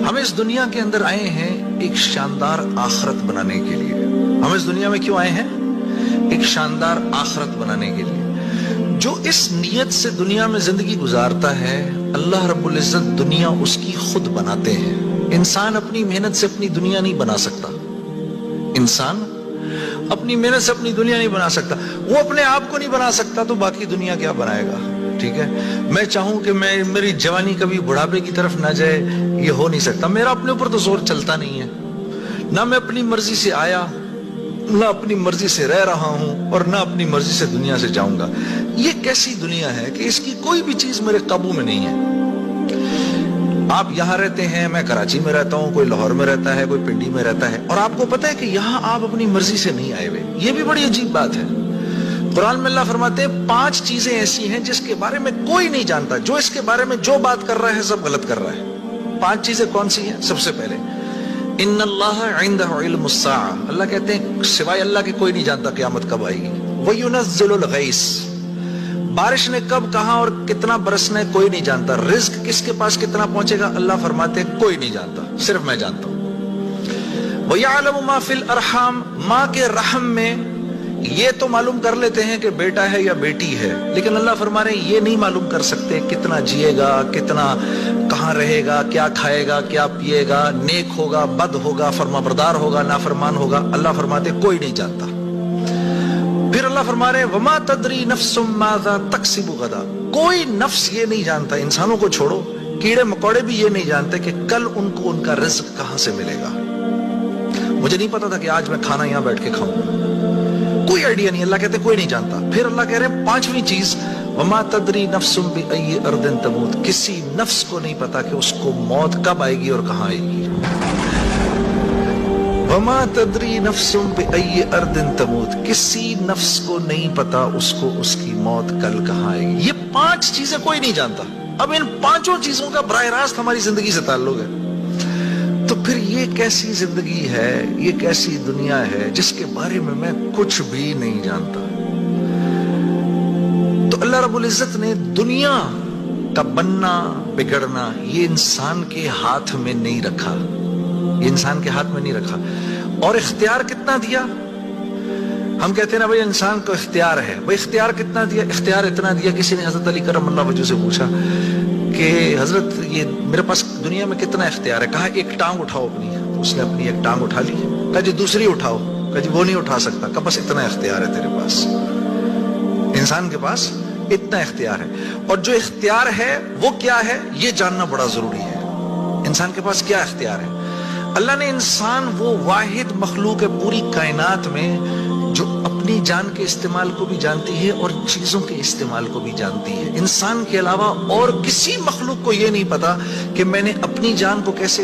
ہم اس دنیا کے اندر آئے ہیں ایک شاندار آخرت بنانے کے لیے. ہم اس دنیا میں کیوں آئے ہیں؟ ایک شاندار آخرت بنانے کے لیے. جو اس نیت سے دنیا میں زندگی گزارتا ہے اللہ رب العزت دنیا اس کی خود بناتے ہیں. انسان اپنی محنت سے اپنی دنیا نہیں بنا سکتا. انسان اپنی محنت سے اپنی دنیا نہیں بنا سکتا. وہ اپنے آپ کو نہیں بنا سکتا تو باقی دنیا کیا بنائے گا؟ ٹھیک ہے، میں چاہوں کہ میری جوانی کبھی بڑھاپے کی طرف نہ جائے، یہ ہو نہیں سکتا. میرا اپنے اوپر تو زور چلتا نہیں ہے. نہ میں اپنی مرضی سے آیا، نہ اپنی مرضی سے رہ رہا ہوں، اور نہ اپنی مرضی سے دنیا سے جاؤں گا. یہ کیسی دنیا ہے کہ اس کی کوئی بھی چیز میرے قابو میں نہیں ہے. آپ یہاں رہتے ہیں، میں کراچی میں رہتا ہوں، کوئی لاہور میں رہتا ہے، کوئی پنڈی میں رہتا ہے، اور آپ کو پتہ ہے کہ یہاں آپ اپنی مرضی سے نہیں آئے ہوئے. یہ بھی بڑی عجیب بات ہے. قرآن میں اللہ فرماتے ہیں 5 چیزیں ایسی ہیں جس کے بارے میں کوئی نہیں جانتا. جو اس کے بارے میں جو بات کر رہا ہے سب غلط کر رہا ہے. 5 چیزیں کون سی ہیں؟ سب سے پہلے ان اللہ عندہ علم الساعہ. اللہ کہتے ہیں سوائے اللہ کے کوئی نہیں جانتا قیامت کب آئے گی. وَيُنَزِّلُ الْغَيْثَ. بارش نے کب کہاں اور کتنا برسنا ہے کوئی نہیں جانتا. رزق کس کے پاس کتنا پہنچے گا اللہ فرماتے ہیں کوئی نہیں جانتا، صرف میں جانتا ہوں. وَيَعْلَمُ مَا فِي الْأَرْحَامِ. ماں کے رحم میں یہ تو معلوم کر لیتے ہیں کہ بیٹا ہے یا بیٹی ہے، لیکن اللہ فرما رہے ہیں یہ نہیں معلوم کر سکتے کتنا جیے گا، کتنا کہاں رہے گا، کیا کھائے گا، کیا پیے گا، نیک ہوگا، بد ہوگا، فرما بردار ہوگا، نافرمان ہوگا. اللہ فرماتے ہیں کوئی نہیں جانتا. پھر اللہ فرما رہے ہیں وَمَا تَدْرِي نَفْسٌ مَاذَا تَكْسِبُ غَدًا. کوئی نفس یہ نہیں جانتا، انسانوں کو چھوڑو، کیڑے مکوڑے بھی یہ نہیں جانتے کہ کل ان کو ان کا رزق کہاں سے ملے گا. مجھے نہیں پتا تھا کہ آج میں کھانا یہاں بیٹھ کے کھاؤں، کوئی آئیڈیا نہیں. اللہ کہتے ہیں کوئی نہیں جانتا. پھر اللہ کہہ رہے ہیں 5ویں چیز وَمَا تَدْرِي نَفْسٌ بِأَيِّ أَرْضٍ تَمُوتُ. کسی نفس کو نہیں پتا کہ اس کو موت کب آئے گی اور کہاں آئے گی. وَمَا تَدْرِي نَفْسٌ بِأَيِّ أَرْضٍ تَمُوتُ. کسی نفس کو نہیں پتا اس کو اس کی موت کل کہاں آئے گی. یہ 5 چیزیں کوئی نہیں جانتا. اب ان 5 چیزوں کا براہ راست ہماری زندگی سے تعلق ہے. تو پھر یہ کیسی زندگی ہے، یہ کیسی دنیا ہے جس کے بارے میں کچھ بھی نہیں جانتا. تو اللہ رب العزت نے دنیا کا بننا بگڑنا یہ انسان کے ہاتھ میں نہیں رکھا. یہ انسان کے ہاتھ میں نہیں رکھا. اور اختیار کتنا دیا؟ ہم کہتے ہیں نا بھائی انسان کو اختیار ہے. بھائی اختیار کتنا دیا؟ اختیار اتنا دیا. کسی نے حضرت علی کرم اللہ وجہ سے پوچھا کہ حضرت یہ میرے پاس دنیا میں کتنا اختیار ہے؟ کہا ایک ٹانگ اٹھاؤ اپنی. اس نے اپنی ایک ٹانگ اٹھا لی. کہا جی دوسری اٹھاؤ. کہا جی وہ نہیں اٹھا سکتا. کہا بس اتنا اختیار ہے تیرے پاس. انسان کے پاس اتنا اختیار ہے. اور جو اختیار ہے وہ کیا ہے یہ جاننا بڑا ضروری ہے. انسان کے پاس کیا اختیار ہے؟ اللہ نے انسان وہ واحد مخلوق ہے پوری کائنات میں جو اپنی جان کے استعمال کو بھی جانتی ہے اور چیزوں کے استعمال کو بھی جانتی ہے. انسان کے علاوہ اور کسی مخلوق کو یہ نہیں پتا کہ میں نے اپنی جان کو کیسے